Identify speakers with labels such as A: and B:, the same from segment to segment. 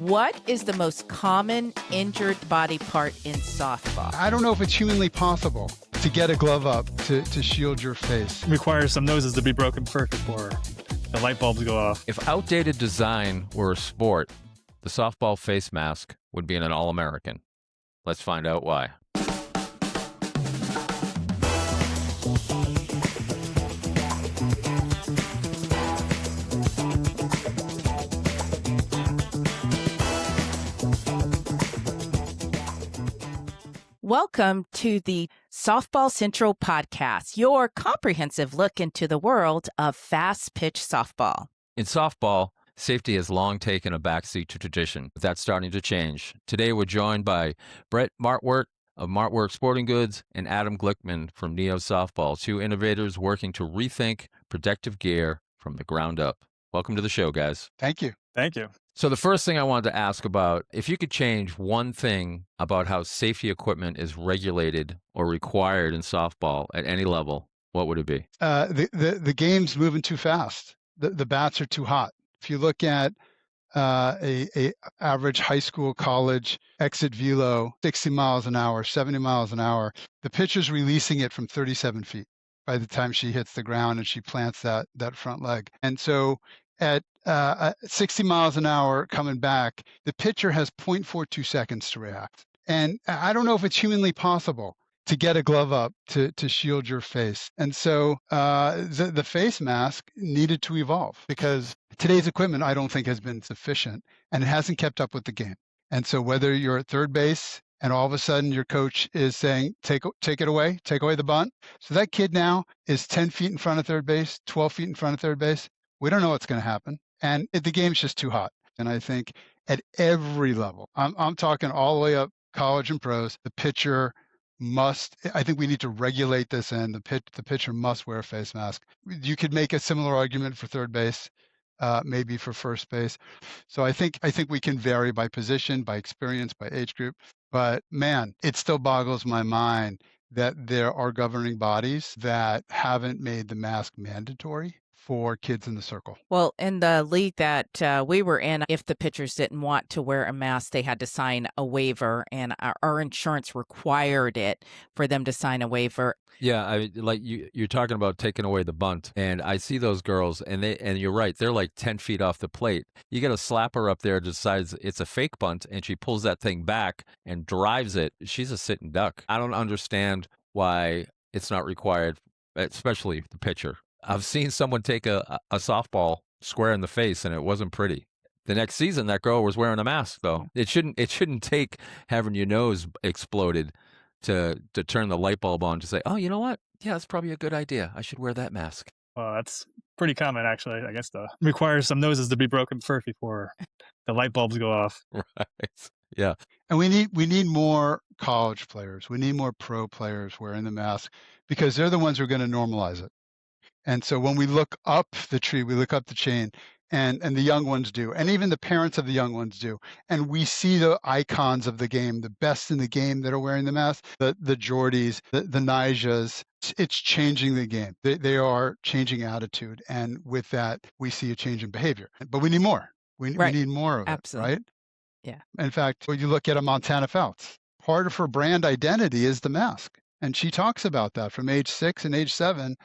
A: What is the most common injured body part in softball?
B: I don't know if it's humanly possible to get a glove up to shield your face.
C: Requires some noses to be broken first before the light bulbs go off.
D: If outdated design were a sport, the softball face mask would be an All-American. Let's find out why.
A: Welcome to the Softball Central podcast, your comprehensive look into the world of fast-pitch softball.
D: In softball, safety has long taken a backseat to tradition, but that's starting to change. Today, we're joined by Brett Markwort of Markwort Sporting Goods and Adam Glickman from Neo Softball, two innovators working to rethink protective gear from the ground up. Welcome to the show, guys.
B: Thank you.
C: Thank you.
D: So the first thing I wanted to ask about, if you could change one thing about how safety equipment is regulated or required in softball at any level, what would it be?
B: The game's moving too fast. The bats are too hot. If you look at a average high school, college exit velo, 60 miles an hour, 70 miles an hour, the pitcher's releasing it from 37 feet by the time she hits the ground and she plants that front leg. And so at 60 miles an hour coming back, the pitcher has 0.42 seconds to react. And I don't know if it's humanly possible to get a glove up to shield your face. And so the face mask needed to evolve because today's equipment, I don't think, has been sufficient and it hasn't kept up with the game. And so whether you're at third base and all of a sudden your coach is saying, take it away, take away the bunt. So that kid now is 10 feet in front of third base, 12 feet in front of third base. We don't know what's going to happen. And the game's just too hot. And I think at every level, I'm talking all the way up college and pros, the pitcher must, I think we need to regulate this in. The pitcher must wear a face mask. You could make a similar argument for third base, maybe for first base. So I think we can vary by position, by experience, by age group. But man, it still boggles my mind that there are governing bodies that haven't made the mask mandatory for kids in the circle.
A: Well, in the league that we were in, if the pitchers didn't want to wear a mask, they had to sign a waiver, and our insurance required it for them to sign a waiver.
D: Yeah, like you're talking about taking away the bunt, and I see those girls, and you're right, they're like 10 feet off the plate. You get a slapper up there, decides it's a fake bunt, and she pulls that thing back and drives it. She's a sitting duck. I don't understand why it's not required, especially the pitcher. I've seen someone take a softball square in the face, and it wasn't pretty. The next season, that girl was wearing a mask, though. It shouldn't take having your nose exploded to turn the light bulb on to say, oh, you know what? Yeah, that's probably a good idea. I should wear that mask.
C: Well, that's pretty common, actually. I guess requires some noses to be broken first before the light bulbs go off.
D: Right. Yeah.
B: And we need more college players. We need more pro players wearing the mask because they're the ones who are going to normalize it. And so when we look up the tree, we look up the chain, and the young ones do, and even the parents of the young ones do. And we see the icons of the game, the best in the game that are wearing the mask, the Jordys, the Nijas. It's changing the game. They are changing attitude. And with that, we see a change in behavior. But we need more. We need more of
A: Absolutely.
B: it, right?
A: Yeah.
B: In fact, when you look at a Montana Fouts, part of her brand identity is the mask. And she talks about that from age 6 and age 7.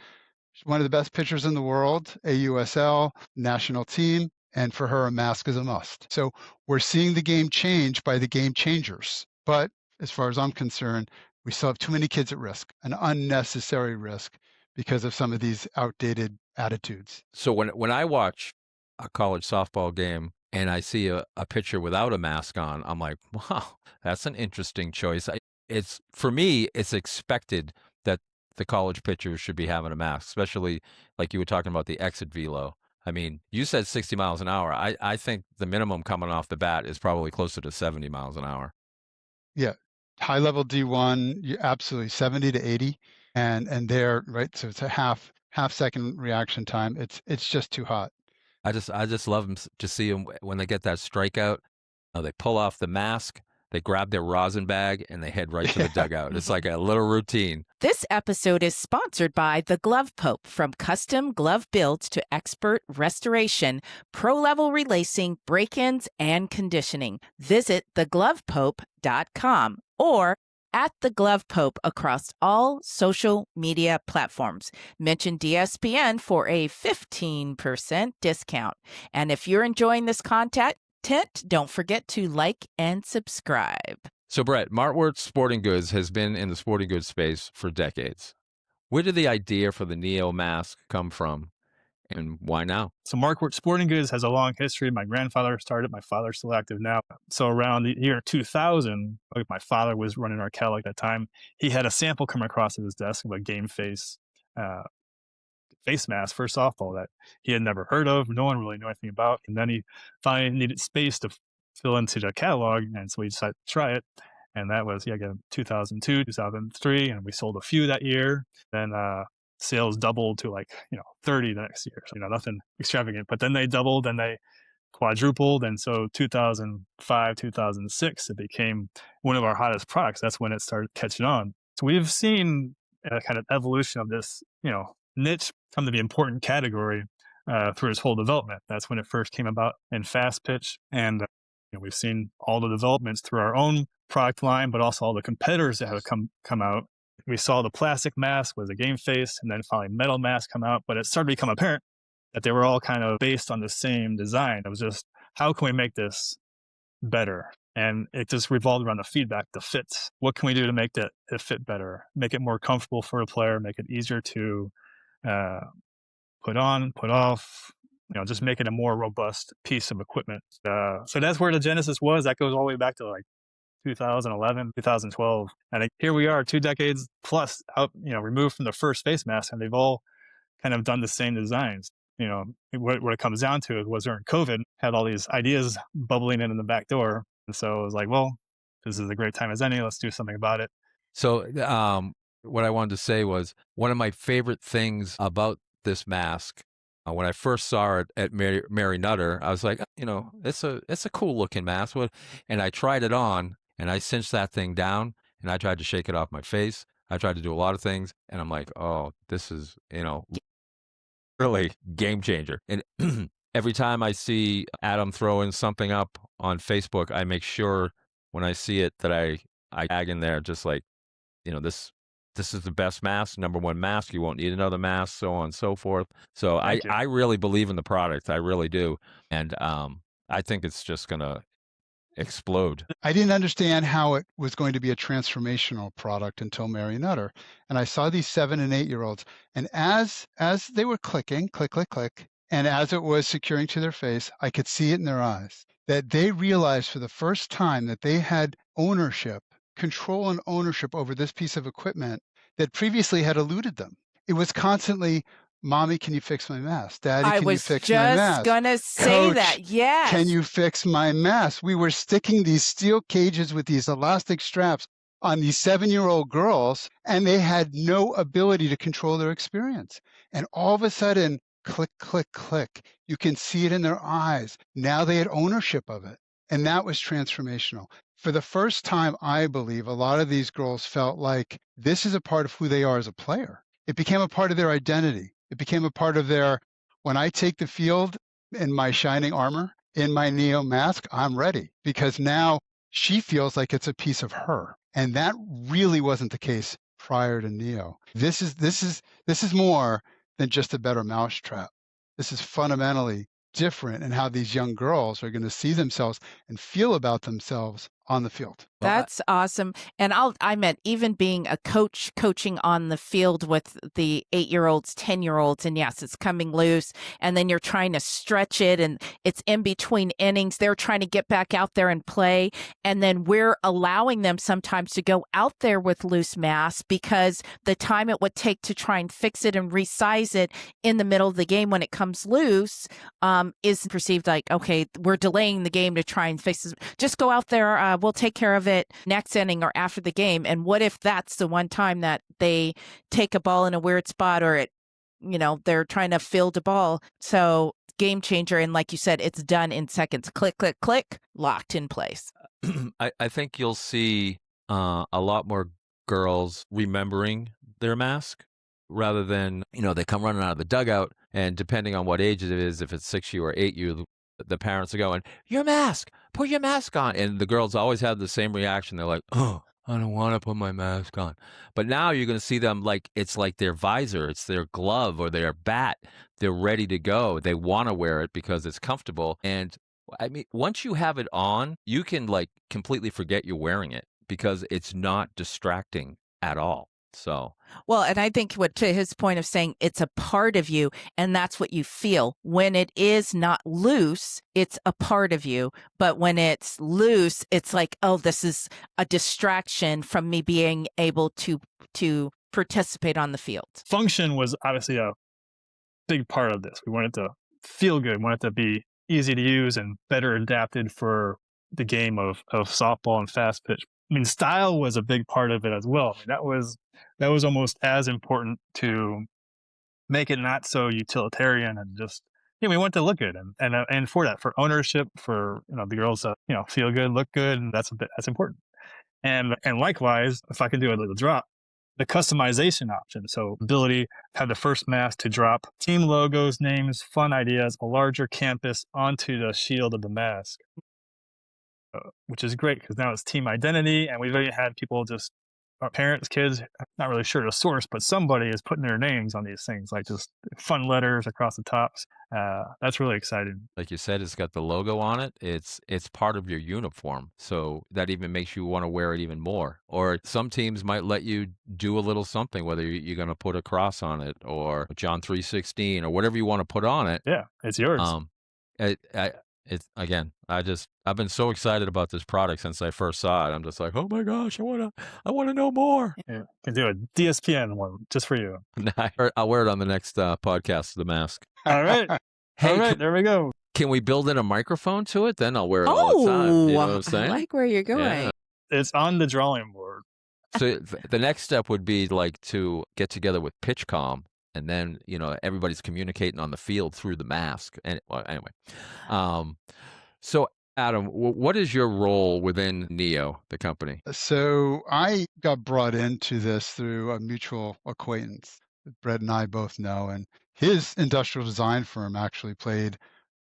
B: She's one of the best pitchers in the world, AUSL, national team, and for her, a mask is a must. So we're seeing the game change by the game changers. But as far as I'm concerned, we still have too many kids at risk, an unnecessary risk because of some of these outdated attitudes.
D: So when I watch a college softball game and I see a pitcher without a mask on, I'm like, wow, that's an interesting choice. For me, it's expected that the college pitchers should be having a mask, especially like you were talking about the exit velo. I mean, you said 60 miles an hour. I think the minimum coming off the bat is probably closer to 70 miles an hour.
B: Yeah. High level D1, absolutely 70 to 80. And there, right? So it's a half second reaction time. It's just too hot.
D: I just love them to see them when they get that strikeout. They pull off the mask. they grab their rosin bag and they head right to the dugout. It's like a little routine.
A: This episode is sponsored by The Glove Pope. From custom glove builds to expert restoration, pro-level relacing, break-ins, and conditioning. Visit theglovepope.com or at The Glove Pope across all social media platforms. Mention DSPN for a 15% discount. And if you're enjoying this content, don't forget to like and subscribe.
D: So, Brett, Markwort Sporting Goods has been in the sporting goods space for decades. Where did the idea for the Neo mask come from, and why now?
C: So Markwort Sporting Goods has a long history. My grandfather started, my father's still active now. So around the year 2000, my father was running our catalog at that time. He had a sample come across his desk of a game face mask for softball that he had never heard of. No one really knew anything about. And then he finally needed space to fill into the catalog. And so we decided to try it. And that was, again, 2002, 2003. And we sold a few that year. Then sales doubled to 30 the next year. So, nothing extravagant. But then they doubled and they quadrupled. And so 2005, 2006, it became one of our hottest products. That's when it started catching on. So we've seen a kind of evolution of this, niche come to be an important category through its whole development. That's when it first came about in fast pitch. And we've seen all the developments through our own product line, but also all the competitors that have come out. We saw the plastic mask was a game face, and then finally metal mask come out. But it started to become apparent that they were all kind of based on the same design. It was just, how can we make this better? And it just revolved around the feedback, the fits. What can we do to make it fit better, make it more comfortable for a player, make it easier to put on, put off, just make it a more robust piece of equipment. So that's where the genesis was. That goes all the way back to 2011, 2012. And here we are 2 decades plus out, removed from the first face mask, and they've all kind of done the same designs. What it comes down to was during COVID, had all these ideas bubbling in the back door. And so it was like, well, this is a great time as any, let's do something about it. So
D: what I wanted to say was one of my favorite things about this mask, when I first saw it at Mary Nutter, I was like, it's a cool looking mask. And I tried it on and I cinched that thing down and I tried to shake it off my face. I tried to do a lot of things and I'm like, oh, this is, really game changer. And every time I see Adam throwing something up on Facebook, I make sure when I see it that I tag in there, just like, this is the best mask, #1 mask. You won't need another mask, so on and so forth. So I really believe in the product. I really do. And I think it's just going to explode.
B: I didn't understand how it was going to be a transformational product until Mary Nutter. And I saw these 7 and 8-year-olds. And as they were clicking, click, click, click, and as it was securing to their face, I could see it in their eyes that they realized for the first time that they had control and ownership over this piece of equipment that previously had eluded them. It was constantly, Mommy, can you fix my mask? Daddy, can you fix my mask?
A: I was just going to say
B: Coach,
A: that, yes.
B: Can you fix my mask? We were sticking these steel cages with these elastic straps on these 7-year-old girls, and they had no ability to control their experience. And all of a sudden, click, click, click. You can see it in their eyes. Now they had ownership of it. And that was transformational. For the first time, I believe, a lot of these girls felt like this is a part of who they are as a player. It became a part of their identity. It became a part of their, when I take the field in my shining armor, in my Neo mask, I'm ready. Because now she feels like it's a piece of her. And that really wasn't the case prior to Neo. This is more than just a better mousetrap. This is fundamentally different in how these young girls are going to see themselves and feel about themselves on the field.
A: That's awesome. And I meant even being a coach, coaching on the field with the 8-year-olds, 10-year-olds, and yes, it's coming loose. And then you're trying to stretch it and it's in between innings. They're trying to get back out there and play. And then we're allowing them sometimes to go out there with loose masks because the time it would take to try and fix it and resize it in the middle of the game when it comes loose is perceived like, okay, we're delaying the game to try and fix it. Just go out there. We'll take care of it next inning or after the game. And what if that's the one time that they take a ball in a weird spot or they're trying to field a ball? So game changer. And like you said, it's done in seconds. Click, click, click, locked in place.
D: I think you'll see a lot more girls remembering their mask rather than, they come running out of the dugout, and depending on what age it is, if it's 6U or 8U, the parents are going, "Your mask, put your mask on." And the girls always have the same reaction. They're like, "Oh, I don't want to put my mask on." But now you're going to see them like it's like their visor, it's their glove or their bat. They're ready to go. They want to wear it because it's comfortable. And I mean, once you have it on, you can like completely forget you're wearing it because it's not distracting at all. So,
A: Well, and I think what to his point of saying it's a part of you and that's what you feel. When it is not loose, it's a part of you. But when it's loose, it's like, oh, this is a distraction from me being able to participate on the field.
C: Function was obviously a big part of this. We wanted to feel good, we wanted to be easy to use and better adapted for the game of softball and fast pitch. I mean, style was a big part of it as well. I mean, that was almost as important to make it not so utilitarian and just, we want to look good, and for that, for ownership, for the girls to feel good, look good, and that's important. And likewise, if I can do a little drop, the customization option. So ability to have the first mask to drop team logos, names, fun ideas, a larger campus onto the shield of the mask, which is great because now it's team identity. And we've already had people just, our parents, kids, not really sure the source, but somebody is putting their names on these things, like just fun letters across the tops. That's really exciting.
D: like you said, it's got the logo on it. It's part of your uniform. So that even makes you want to wear it even more. Or some teams might let you do a little something, whether you're going to put a cross on it or John 3:16 or whatever you want to put on it.
C: Yeah, it's yours.
D: It's again, I've been so excited about this product since I first saw it. I'm just like, oh my gosh, I wanna know more.
C: Yeah, can do a DSPN one just for you.
D: I'll wear it on the next podcast, the mask.
C: All right.
D: Hey,
C: All right, there we go.
D: Can we build in a microphone to it? Then I'll wear it all the time. You know what I'm
A: I
D: saying?
A: like where you're going.
D: Yeah.
C: It's on the drawing board.
D: So the next step would be like to get together with PitchCom, and then everybody's communicating on the field through the mask. And well, anyway, so Adam, what is your role within Neo, the company?
B: So I got brought into this through a mutual acquaintance that Brett and I both know, and his industrial design firm actually played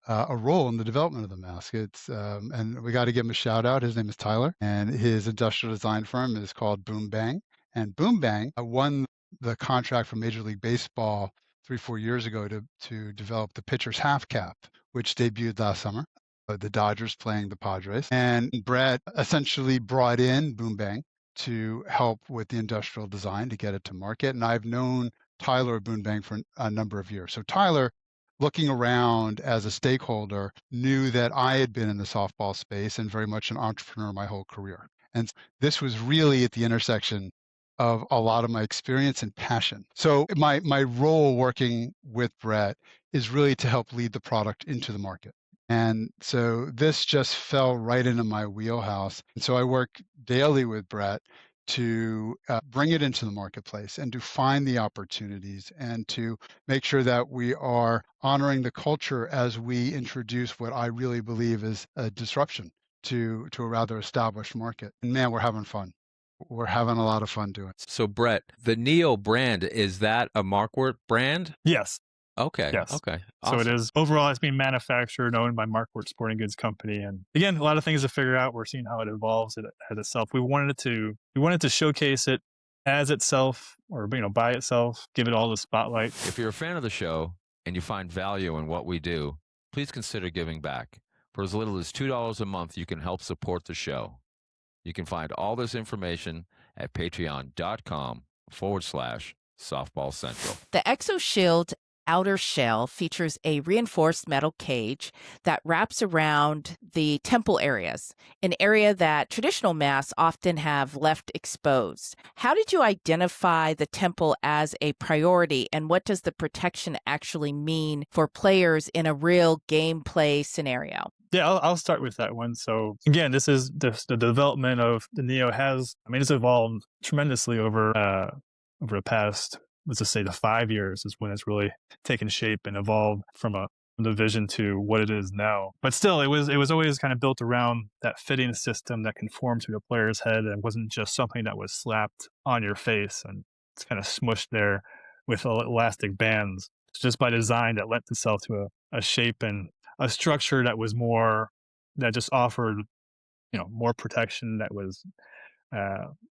B: a role in the development of the mask. And we got to give him a shout out. His name is Tyler, and his industrial design firm is called Boom Bang. And Boom Bang won the contract from Major League Baseball 3-4 years ago to develop the pitcher's half cap, which debuted last summer. The Dodgers playing the Padres. And Brett essentially brought in Boom Bang to help with the industrial design to get it to market. And I've known Tyler at Boom Bang for a number of years. So Tyler, looking around as a stakeholder, knew that I had been in the softball space and very much an entrepreneur my whole career. And this was really at the intersection of a lot of my experience and passion. So my role working with Brett is really to help lead the product into the market. And so this just fell right into my wheelhouse. And so I work daily with Brett to bring it into the marketplace and to find the opportunities and to make sure that we are honoring the culture as we introduce what I really believe is a disruption to a rather established market. And man, we're having fun. We're having a lot of fun doing it.
D: So Brett, the Neo brand, is that a Markwort brand?
C: Yes.
D: Okay.
C: Yes.
D: Okay.
C: Awesome. So it is, overall, it's being manufactured, owned by Markwort Sporting Goods Company. And again, a lot of things to figure out. We're seeing how it evolves as itself. We wanted to showcase it as itself, or by itself, give it all the spotlight.
D: If you're a fan of the show and you find value in what we do, please consider giving back. For as little as $2 a month, you can help support the show. You can find all this information at patreon.com/softball central.
A: The ExoShield outer shell features a reinforced metal cage that wraps around the temple areas, an area that traditional masks often have left exposed. How did you identify the temple as a priority, and what does the protection actually mean for players in a real gameplay scenario?
C: Yeah, I'll start with that one. So again, this is the development of the Neo it's evolved tremendously over the past, let's just say the 5 years is when it's really taken shape and evolved from a the vision to what it is now. But still, it was always kind of built around that fitting system that conformed to the player's head and wasn't just something that was slapped on your face and it's kind of smushed there with elastic bands. It's just by design that lent itself to a shape and a structure that was more, that just offered, more protection, that was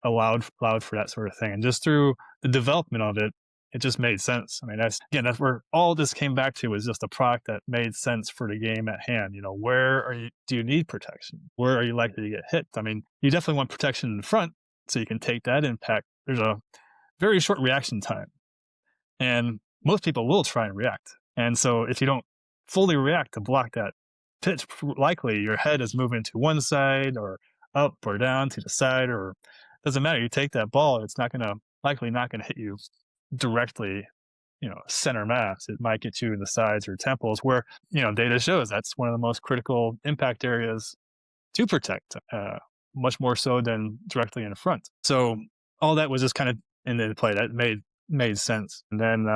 C: allowed for that sort of thing. And just through the development of it, it just made sense. I mean, that's where all this came back to, was just a product that made sense for the game at hand. Where do you need protection? Where are you likely to get hit? I mean, you definitely want protection in front so you can take that impact. There's a very short reaction time, and most people will try and react. And so if you don't fully react to block that pitch, likely your head is moving to one side or up or down to the side, or doesn't matter. You take that ball, it's likely not going to hit you directly, center mass. It might get you in the sides or temples, where, data shows that's one of the most critical impact areas to protect, much more so than directly in front. So all that was just kind of in the play that made sense. And then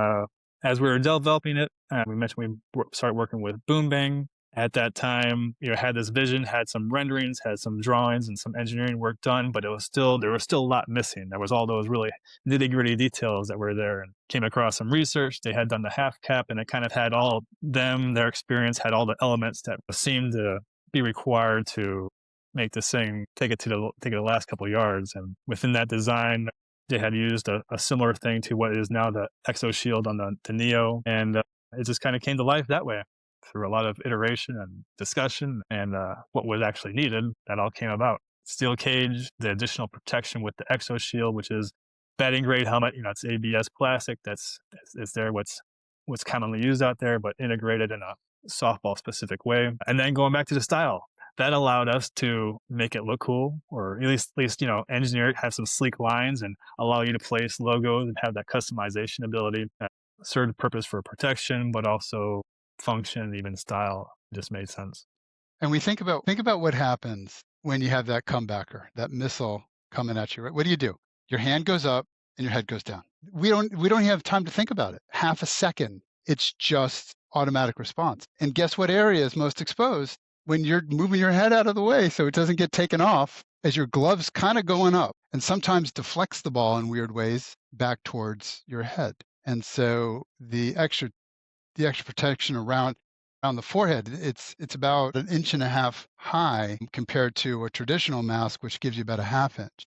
C: as we were developing it, we mentioned we started working with Boom Bang. At that time, had this vision, had some renderings, had some drawings and some engineering work done, but there was still a lot missing. There was all those really nitty-gritty details that were there, and came across some research. They had done the half cap, and it kind of had their experience had all the elements that seemed to be required to make this thing take it to the last couple of yards. And within that design, they had used a similar thing to what is now the Exo Shield on the Neo, and it just kind of came to life that way through a lot of iteration and discussion, and what was actually needed. That all came about. Steel cage, the additional protection with the Exo Shield, which is batting grade helmet. It's ABS plastic. It's there. What's commonly used out there, but integrated in a softball specific way. And then going back to the style, that allowed us to make it look cool, or at least engineer it, have some sleek lines, and allow you to place logos and have that customization ability. Served a purpose for protection, but also function, even style. Just made sense.
B: And we think about what happens when you have that comebacker, that missile coming at you. Right? What do? Your hand goes up and your head goes down. We don't have time to think about it. Half a second, it's just automatic response. And guess what area is most exposed? When you're moving your head out of the way so it doesn't get taken off, as your glove's kind of going up, and sometimes deflects the ball in weird ways back towards your head. And so the extra protection around the forehead, it's about 1.5 inches high compared to a traditional mask, which gives you about a 1/2 inch.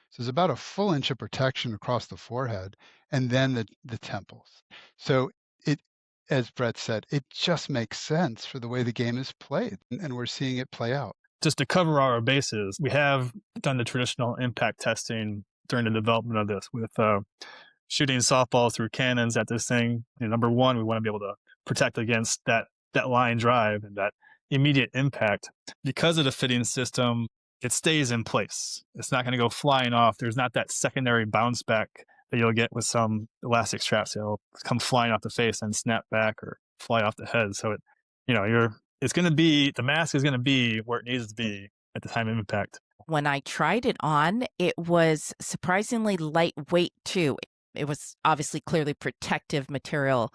B: So there's about a full inch of protection across the forehead, and then the temples. So it, as Brett said, it just makes sense for the way the game is played, and we're seeing it play out.
C: Just to cover our bases, we have done the traditional impact testing during the development of this with shooting softballs through cannons at this thing. Number one, we want to be able to protect against that line drive and that immediate impact. Because of the fitting system, it stays in place. It's not going to go flying off. There's not that secondary bounce back that you'll get with some elastic straps. It'll come flying off the face and snap back or fly off the head. So the mask is going to be where it needs to be at the time of impact.
A: When I tried it on, it was surprisingly lightweight too. It was obviously clearly protective material.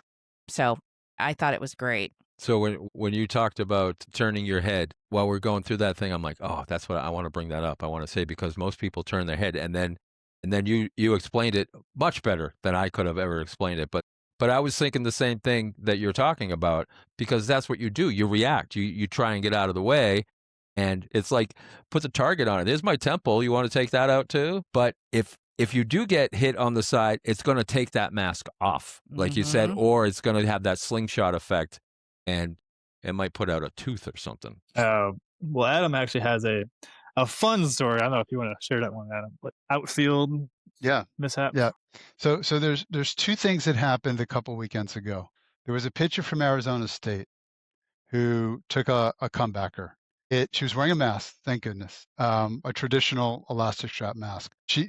A: So I thought it was great.
D: So when you talked about turning your head while we're going through that thing, I'm like, oh, that's what I want to bring that up. I want to say, because most people turn their head, and then you explained it much better than I could have ever explained it. But I was thinking the same thing that you're talking about, because that's what you do. You react. You try and get out of the way. And it's like, put the target on it. There's my temple. You want to take that out too? But if you do get hit on the side, it's going to take that mask off, like you said, or it's going to have that slingshot effect, and it might put out a tooth or something.
C: Well, Adam actually has a fun story. I don't know if you want to share that one, Adam. But outfield mishap.
B: Yeah. So there's two things that happened a couple weekends ago. There was a pitcher from Arizona State who took a comebacker. She was wearing a mask, thank goodness, a traditional elastic strap mask. She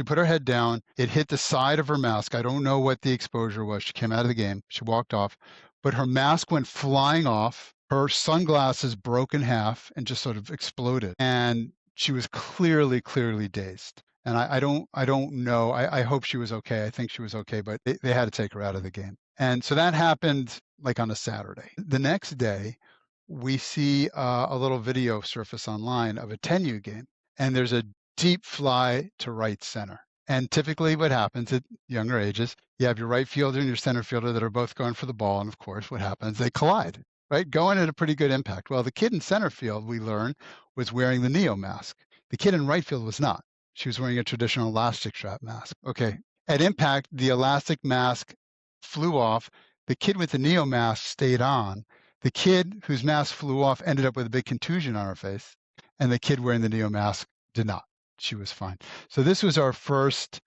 B: put her head down. It hit the side of her mask. I don't know what the exposure was. She came out of the game. She walked off, but her mask went flying off. Her sunglasses broke in half and just sort of exploded. And she was clearly dazed. And I don't know. I hope she was okay. I think she was okay, but they had to take her out of the game. And so that happened like on a Saturday. The next day, we see a little video surface online of a 10U game, and there's a deep fly to right center. And typically what happens at younger ages, you have your right fielder and your center fielder that are both going for the ball. And of course, what happens? They collide, right? Going at a pretty good impact. Well, the kid in center field, we learn, was wearing the Neo mask. The kid in right field was not. She was wearing a traditional elastic strap mask. Okay. At impact, the elastic mask flew off. The kid with the Neo mask stayed on. The kid whose mask flew off ended up with a big contusion on her face, and the kid wearing the Neo mask did not. She was fine. So this was our first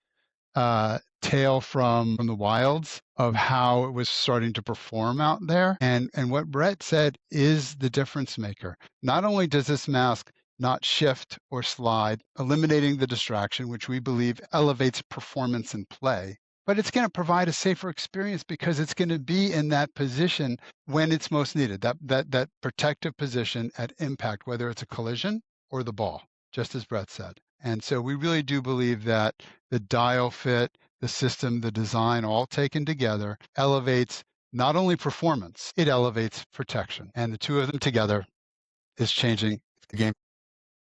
B: tale from the wilds of how it was starting to perform out there. And what Brett said is the difference maker. Not only does this mask not shift or slide, eliminating the distraction, which we believe elevates performance and play, but it's going to provide a safer experience because it's going to be in that position when it's most needed, that protective position at impact, whether it's a collision or the ball, just as Brett said. And so we really do believe that the dial fit, the system, the design, all taken together, elevates not only performance, it elevates protection. And the two of them together is changing the game.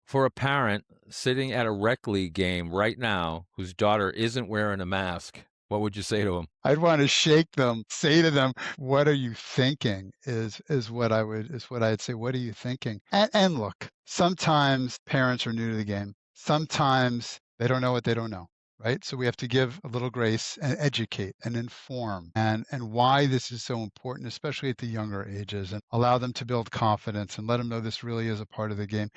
D: For a parent sitting at a rec league game right now whose daughter isn't wearing a mask, what would you say to them?
B: I'd want to shake them, say to them, "What are you thinking?" is what I'd say. What are you thinking? And look, sometimes parents are new to the game. Sometimes they don't know what they don't know, right? So we have to give a little grace and educate and inform and why this is so important, especially at the younger ages, and allow them to build confidence and let them know this really is a part of the game.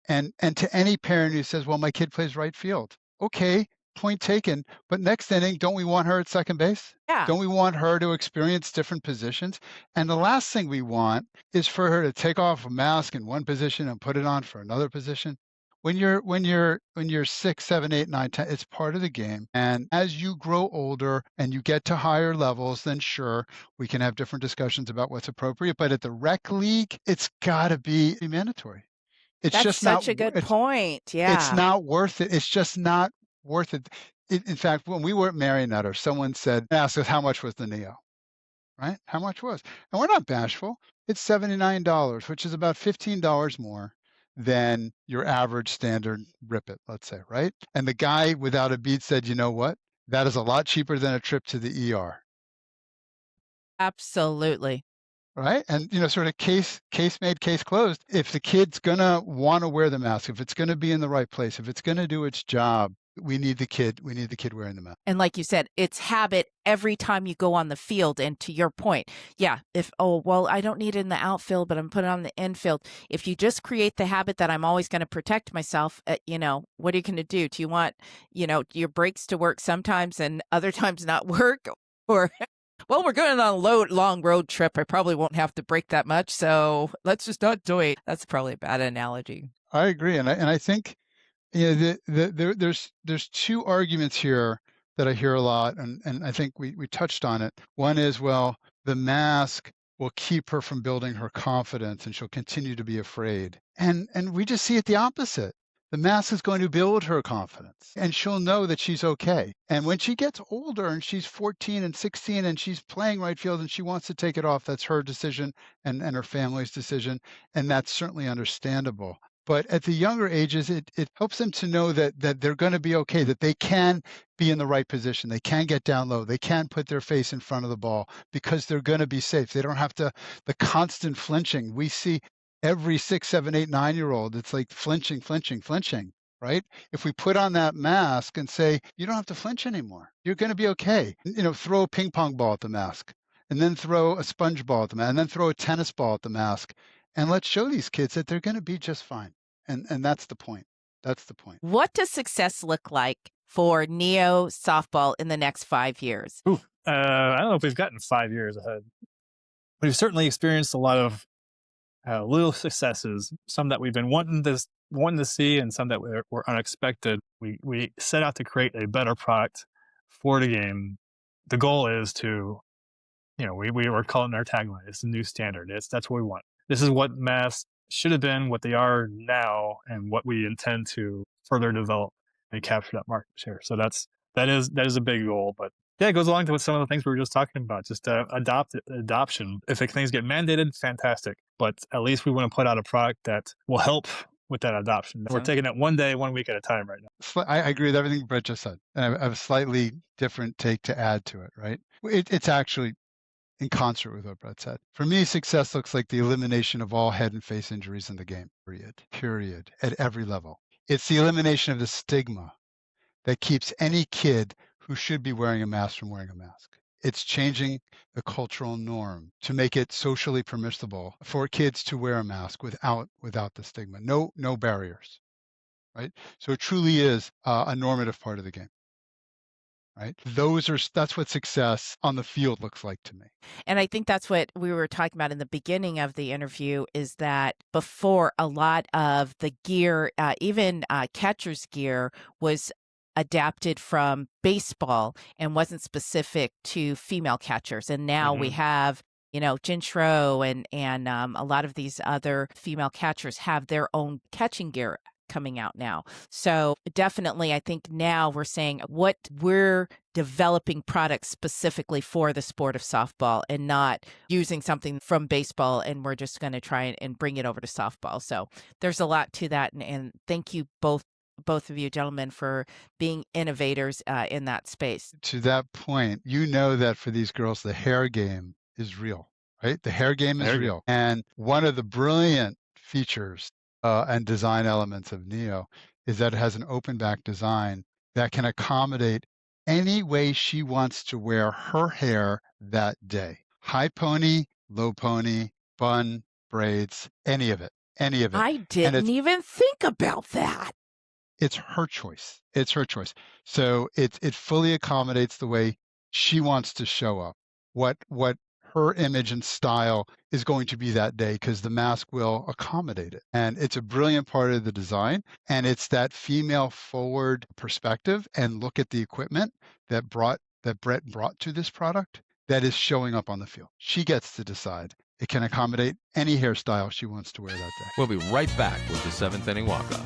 B: And to any parent who says, "Well, my kid plays right field," okay, point taken. But next inning, don't we want her at second base?
A: Yeah.
B: Don't we want her to experience different positions? And the last thing we want is for her to take off a mask in one position and put it on for another position. When you're 6, 7, 8, 9, 10, it's part of the game. And as you grow older and you get to higher levels, then sure, we can have different discussions about what's appropriate. But at the rec league, it's got to be mandatory. It's
A: That's
B: just not.
A: such a good point.
B: It's
A: Yeah.
B: not worth it. It's just not worth it. In fact, when we were at Marionette, someone asked us how much was the Neo, right? How much was? And we're not bashful. It's $79, which is about $15 more than your average standard Rip It, let's say, right? And the guy without a beat said, "You know what? That is a lot cheaper than a trip to the ER."
A: Absolutely.
B: Right. And, sort of case made, case closed. If the kid's going to want to wear the mask, if it's going to be in the right place, if it's going to do its job, we need the kid wearing the mask.
A: And like you said, it's habit every time you go on the field. And to your point, yeah, I don't need it in the outfield, but I'm putting it on the infield. If you just create the habit that I'm always going to protect myself, what are you going to do? Do you want, your brakes to work sometimes and other times not work? Or well, we're going on a long road trip. I probably won't have to brake that much, so let's just not do it. That's probably a bad analogy.
B: I agree, and I think there's two arguments here that I hear a lot, and I think we touched on it. One is, well, the mask will keep her from building her confidence, and she'll continue to be afraid. And we just see it the opposite. The mask is going to build her confidence, and she'll know that she's okay. And when she gets older and she's 14 and 16 and she's playing right field and she wants to take it off, that's her decision and her family's decision. And that's certainly understandable. But at the younger ages, it helps them to know that they're going to be okay, that they can be in the right position. They can get down low. They can put their face in front of the ball because they're going to be safe. They don't have the constant flinching. We see every 6, 7, 8, 9-year-old, it's like flinching, right? If we put on that mask and say, you don't have to flinch anymore, you're going to be okay. Throw a ping pong ball at the mask, and then throw a sponge ball at the mask, and then throw a tennis ball at the mask. And let's show these kids that they're going to be just fine. And that's the point. That's the point.
A: What does success look like for Neo softball in the next 5 years?
C: I don't know if we've gotten 5 years ahead. We've certainly experienced a lot of little successes, some that we've been wanting to see and some that were unexpected. We set out to create a better product for the game. The goal is to, we were calling our tagline, it's the new standard. That's what we want. This is what masks should have been, what they are now, and what we intend to further develop and capture that market share. So that is a big goal, but Yeah, it goes along with some of the things we were just talking about. Just adoption. If things get mandated, fantastic. But at least we want to put out a product that will help with that adoption. We're taking it one day, 1 week at a time right now.
B: I agree with everything Brett just said. And I have a slightly different take to add to it, right? It's actually in concert with what Brett said. For me, success looks like the elimination of all head and face injuries in the game, period, at every level. It's the elimination of the stigma that keeps any kid who should be wearing a mask from wearing a mask. It's changing the cultural norm to make it socially permissible for kids to wear a mask without the stigma. No barriers, right? So it truly is a normative part of the game. Right? That's what success on the field looks like to me.
A: And I think that's what we were talking about in the beginning of the interview, is that before, a lot of the gear, even catcher's gear, was adapted from baseball and wasn't specific to female catchers. And now we have, Jinchro and a lot of these other female catchers have their own catching gear coming out now. So definitely, I think now we're saying what we're developing products specifically for the sport of softball and not using something from baseball and we're just going to try and bring it over to softball. So there's a lot to that. And thank you both of you gentlemen for being innovators in that space.
B: To that point, that for these girls, the hair game is real, right? The hair game is real. And one of the brilliant features and design elements of Neo is that it has an open back design that can accommodate any way she wants to wear her hair that day. High pony, low pony, bun, braids, any of it.
A: I didn't even think about that.
B: It's her choice. So it fully accommodates the way she wants to show up, what her image and style is going to be that day, because the mask will accommodate it. And it's a brilliant part of the design. And it's that female forward perspective and look at the equipment that Brett brought to this product that is showing up on the field. She gets to decide. It can accommodate any hairstyle she wants to wear that day.
D: We'll be right back with the seventh inning walk-off.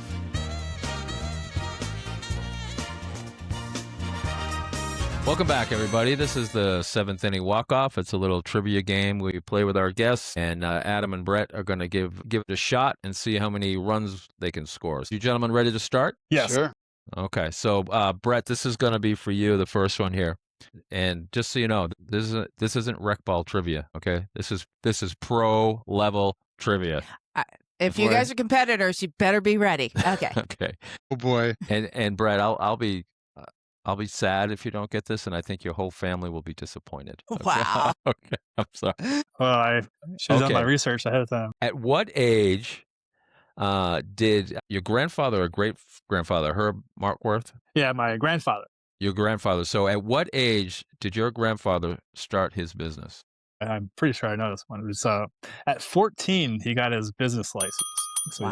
D: Welcome back, everybody. This is the seventh inning walk-off. It's a little trivia game we play with our guests, and Adam and Brett are going to give it a shot and see how many runs they can score. So you gentlemen ready to start?
C: Yes. Sure.
D: Okay. So, Brett, this is going to be for you, the first one here. And just so you know, this isn't rec ball trivia. Okay, this is pro level trivia.
A: If you guys are competitors, you better be ready. Okay.
D: Okay.
B: Oh boy.
D: And Brett, I'll be sad if you don't get this, and I think your whole family will be disappointed. Okay?
A: Wow.
D: Okay, I'm sorry.
C: Well, I should have done my research ahead of time.
D: At what age did your grandfather or great-grandfather, Herb Markwort?
C: Yeah, my grandfather.
D: Your grandfather. So at what age did your grandfather start his business?
C: I'm pretty sure I know this one. It was at 14, he got his business license. So he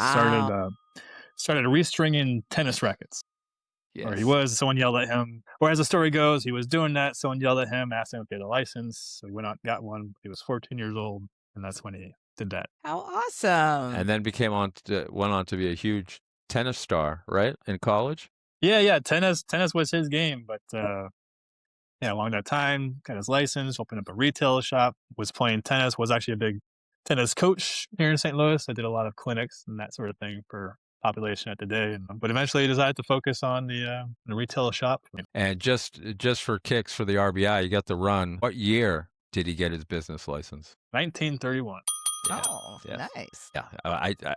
C: started restringing tennis rackets. Yes. Or he was, someone yelled at him. Or as the story goes, he was doing that, someone yelled at him, asked him if he had a license. So he went out and got one. He was 14 years old, and that's when he did that.
A: How awesome.
D: And then went on to be a huge tennis star, right, in college?
C: Yeah, tennis was his game, but along that time, got his license, opened up a retail shop, was playing tennis, was actually a big tennis coach here in St. Louis. I did a lot of clinics and that sort of thing for population at the day, but eventually he decided to focus on the retail shop.
D: And just for kicks for the RBI, you got the run. What year did he get his business license?
C: 1931.
A: Yeah. Oh, yes. Nice.
D: Yeah,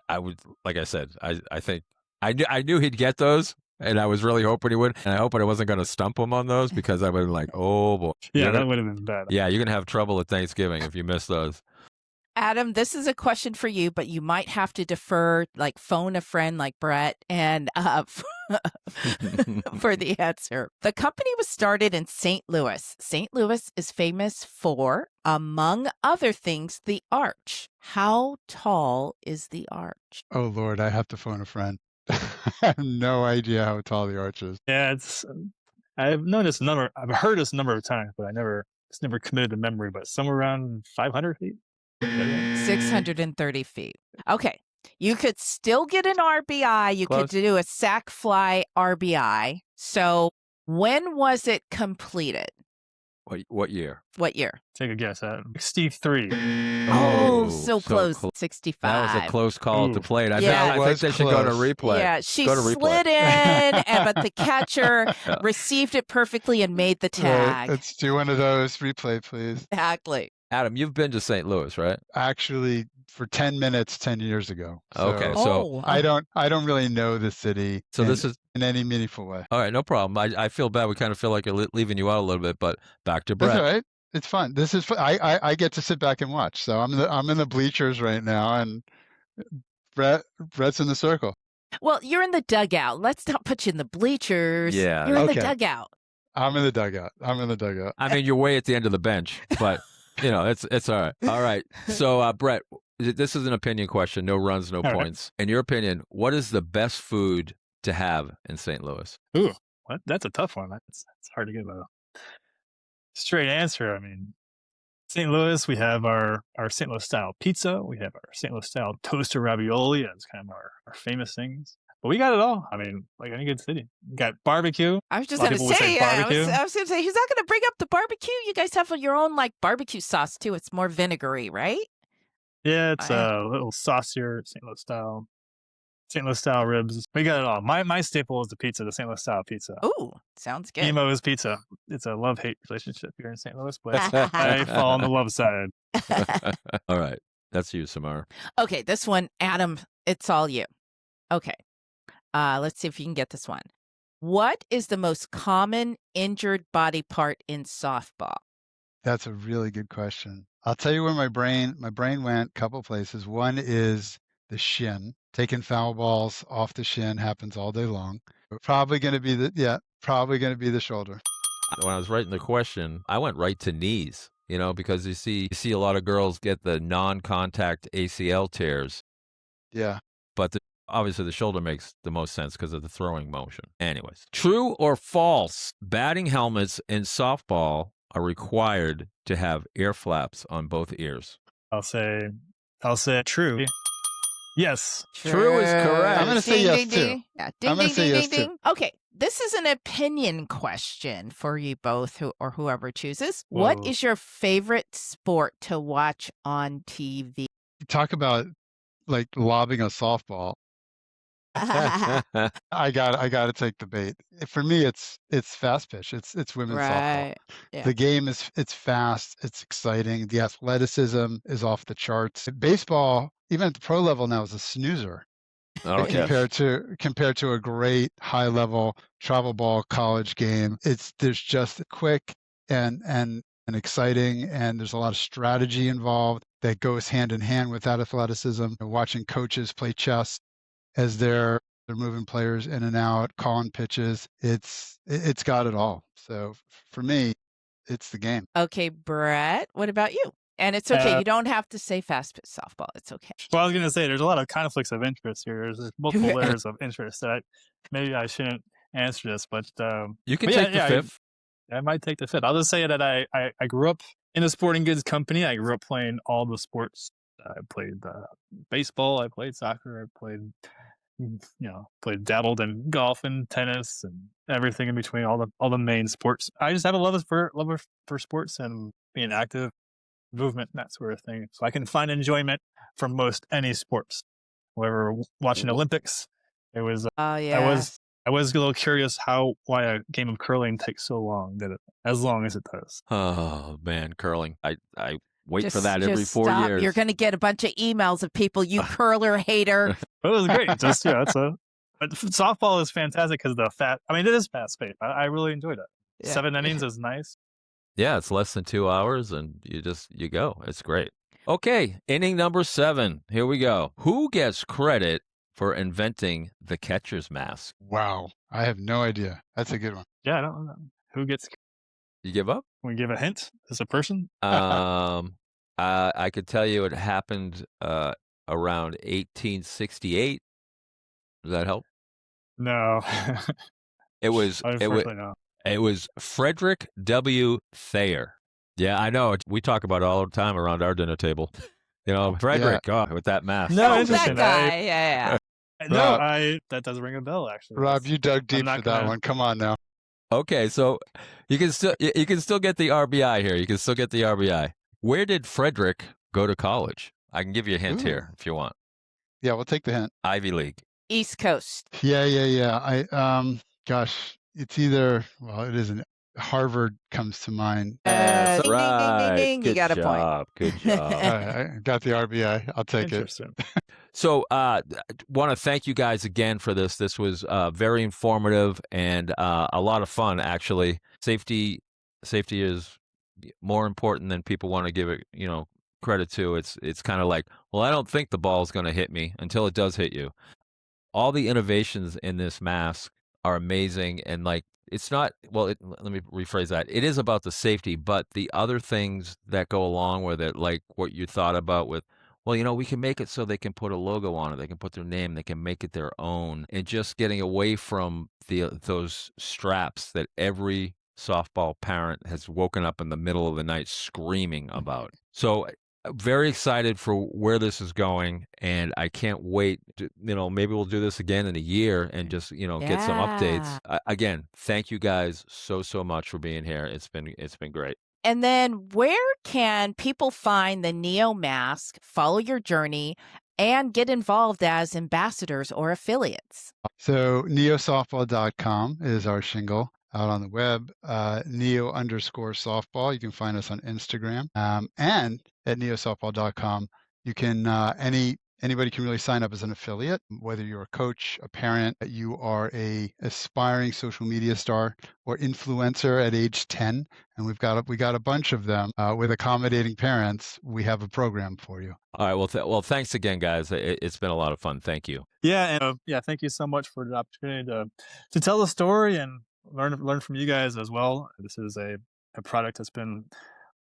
D: I would, like I said, I think I knew he'd get those. And I was really hoping he would. And I hope I wasn't going to stump him on those, because I would have been like, oh, boy.
C: Yeah, that would have been bad.
D: Yeah, you're going to have trouble at Thanksgiving if you miss those.
A: Adam, this is a question for you, but you might have to defer, like phone a friend like Brett and for the answer. The company was started in St. Louis. St. Louis is famous for, among other things, the arch. How tall is the arch?
B: Oh, Lord, I have to phone a friend. I have no idea how tall the arch is.
C: Yeah, I've known this number. I've heard this number of times, but it's never committed to memory. But somewhere around 500 feet.
A: 630 feet. Okay, you could still get an RBI. You could do a sac fly RBI. So when was it completed?
D: What year?
A: What year?
C: Take a guess at 63.
A: Oh,
D: so
A: so close.
D: close.
A: 65.
D: That was a close call at the
C: Ooh.
D: plate. I
A: Yeah.
D: think they should go to
B: Close.
D: replay.
A: Yeah, she
D: Go to replay.
A: slid in, but the catcher
D: Yeah.
A: received it perfectly and made the
B: Right.
A: tag.
B: Let's do one of those. Replay, please.
A: Exactly.
D: Adam, you've been to St. Louis, right?
B: Actually, for 10 minutes, 10 years ago.
D: Okay, so
A: Oh,
B: I don't really know the city
D: this is
B: in any meaningful way.
D: all right. No problem. I feel bad. We kind of feel like you're leaving you out a little bit, but back to
B: That's
D: Brett.
B: all right. It's fun. This is fun. I get to sit back and watch. So I'm in the bleachers right now, and Brett's in the circle.
A: well, you're in the dugout. Let's not put you in the bleachers.
D: Yeah.
A: You're in the
B: Okay.
A: dugout.
B: I'm in the dugout.
D: I mean, you're way at the end of the bench, but it's all right. All right. So, Brett, this is an opinion question. No runs, no
C: All right.
D: points. In your opinion, what is the best food to have in St. Louis?
C: Ooh, what? That's a tough one. It's hard to give a straight answer. I mean, St. Louis, we have our St. Louis style pizza. We have our St. Louis style toaster ravioli. That's kind of our famous things. But we got it all. I mean, like any good city. We got barbecue.
A: I was just
C: A lot
A: going
C: of
A: to
C: people would
A: say,
C: say
A: I
C: barbecue.
A: was going to say, he's not going to bring up the barbecue. You guys have your own like barbecue sauce too. It's more vinegary, right?
C: Yeah, it's a little saucier, St. Louis style ribs. We got it all. My staple is the pizza, the St. Louis style pizza.
A: Ooh, sounds good.
C: Emo's Pizza. It's a love-hate relationship here in St. Louis, but I fall on the love side.
D: All right. That's you, Samarra.
A: Okay, this one, Adam, it's all you. Okay. Let's see if you can get this one. What is the most common injured body part in softball?
B: That's a really good question. I'll tell you where my brain went a couple places. One is the shin. Taking foul balls off the shin happens all day long. Probably going to be the shoulder.
D: When I was writing the question, I went right to knees, because you see a lot of girls get the non-contact ACL tears,
B: Yeah.
D: but obviously the shoulder makes the most sense because of the throwing motion. Anyways, true or false, batting helmets in softball are required to have ear flaps on both ears.
C: I'll say true. Yes.
D: True is correct.
B: I'm going to say yes,
A: ding,
B: too.
A: ding. Yeah, ding,
B: I'm gonna
A: ding,
B: say
A: ding,
B: yes,
A: ding,
B: too.
A: ding. Okay, this is an opinion question for you both, or whoever chooses. What
C: Whoa.
A: is your favorite sport to watch on TV?
B: You talk about like lobbing a softball. I got to take the bait. For me, it's fast pitch. It's women's softball.
A: Right. Yeah.
B: The game it's fast. It's exciting. The athleticism is off the charts. Baseball, even at the pro level now, is a snoozer
D: Okay.
B: compared to a great high level travel ball college game. There's just quick and exciting, and there's a lot of strategy involved that goes hand in hand with that athleticism. Watching coaches play chess as they're moving players in and out, calling pitches. It's got it all. So for me, it's the game.
A: Okay, Brett, what about you? And it's okay.
C: Uh,
A: You don't have to say fast pitch softball. It's okay.
C: Well, I was going to say there's a lot of conflicts of interest here. There's multiple layers of interest that maybe I shouldn't answer this, but
D: You can
C: but
D: take the fifth.
C: I might take the fifth. I'll just say that I grew up in a sporting goods company. I grew up playing all the sports. I played baseball. I played soccer. I played dabbled in golf and tennis and everything in between, all the main sports. I just have a love for sports and being active, movement, and that sort of thing. So I can find enjoyment from most any sports. However, watching Olympics, it was
A: Oh, yeah.
C: I was a little curious why a game of curling takes so long, as long as it does.
D: Oh man, curling. I wait for
A: Just-
D: that every
A: just
D: 4
A: stop.
D: years.
A: You're going to get a bunch of emails of people, you curler hater.
C: But it was great. Just but softball is fantastic because it is fast paced. I really enjoyed it.
A: Yeah.
C: 7 innings is nice.
D: Yeah, it's less than 2 hours and you go. It's great. Okay, inning number 7. Here we go. Who gets credit for inventing the catcher's mask?
B: Wow. I have no idea. That's a good one.
C: Yeah, I don't know. Who gets?
D: You give up?
C: Can we give a hint? Is a person?
D: I could tell you it happened around 1868. Does that help?
C: No.
D: It was
C: Unfortunately, no.
D: it was Frederick W. Thayer. Yeah, I know. We talk about it all the time around our dinner table. Frederick, with that mask.
C: No,
A: Oh,
C: interesting.
A: that guy. Yeah.
C: No,
B: Rob.
C: that does ring a bell, actually.
B: Rob, you dug deep
C: not
B: for that
C: gonna-
B: one. Come on now.
D: Okay, so you can still get the RBI here. You can still get the RBI. Where did Frederick go to college? I can give you a hint
B: Ooh.
D: here if you want.
B: Yeah, we'll take the hint.
D: Ivy League.
A: East Coast.
B: Yeah. Gosh, it's either, well, it isn't. Harvard comes to mind.
D: That's
A: Ding, ding, ding, ding,
D: right.
A: ding. You
D: Good
A: got a point.
D: job. Good job.
B: I got the RBI. I'll take it.
C: Interesting.
D: So, want to thank you guys again for this. This was very informative and a lot of fun, actually. Safety is more important than people want to give it, credit to. It's kind of like, well, I don't think the ball's going to hit me until it does hit you. All the innovations in this mask are amazing, and like it's not let me rephrase that. It is about the safety, but the other things that go along with it, like what you thought about with, well, we can make it so they can put a logo on it, they can put their name, they can make it their own, and just getting away from those straps that every softball parent has woken up in the middle of the night screaming about. So very excited for where this is going, and I can't wait to, maybe we'll do this again in a year and just get some updates. Again, thank you guys so much for being here. It's been great.
A: And then where can people find the Neo mask, follow your journey, and get involved as ambassadors or affiliates?
B: So neosoftball.com is our shingle out on the web. Neo_softball. You can find us on Instagram. And at neosoftball.com, you can anybody can really sign up as an affiliate, whether you're a coach, a parent, you are a aspiring social media star or influencer at age 10, and we got a bunch of them with accommodating parents. We have a program for you.
D: All right. Well, thanks again, guys. It's been a lot of fun. Thank you.
C: Yeah, and thank you so much for the opportunity to tell the story and learn from you guys as well. This is a product that's been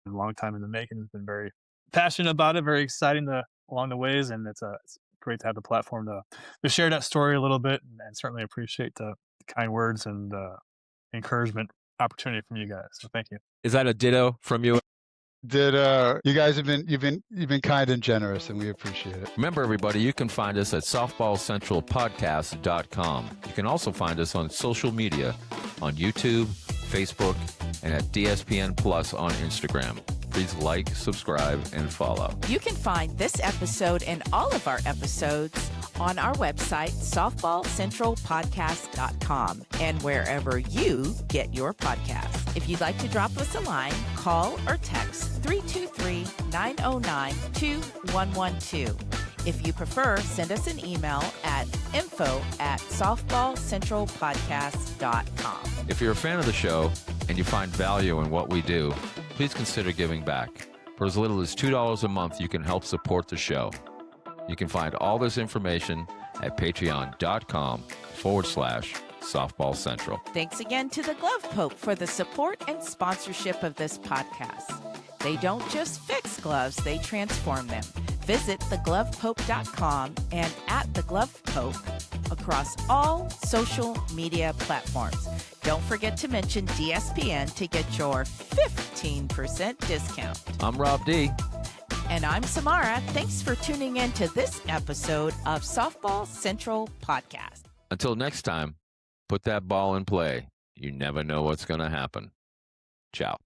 C: a long time in the making. It's been very passionate about it, very exciting along the ways, and it's great to have the platform to share that story a little bit, and certainly appreciate the kind words and encouragement opportunity from you guys. So thank you.
D: Is that a ditto from you?
B: You guys you've been kind and generous, and we appreciate it.
D: Remember, everybody, you can find us at softballcentralpodcast.com. You can also find us on social media on YouTube, Facebook, and at DSPN Plus on Instagram. Please like, subscribe, and follow.
A: You can find this episode and all of our episodes on our website, softballcentralpodcast.com, and wherever you get your podcasts. If you'd like to drop us a line, call or text 323-909-2112. If you prefer, send us an email at info@softballcentralpodcast.com.
D: If you're a fan of the show and you find value in what we do, please consider giving back. For as little as $2 a month, you can help support the show. You can find all this information at patreon.com/Softball Central.
A: Thanks again to the Glove Pope for the support and sponsorship of this podcast. They don't just fix gloves, they transform them. Visit theglovepope.com and at theglovepope across all social media platforms. Don't forget to mention DSPN to get your 15% discount.
D: I'm Rob D.
A: And I'm Samarra. Thanks for tuning in to this episode of Softball Central Podcast.
D: Until next time, put that ball in play. You never know what's going to happen. Ciao.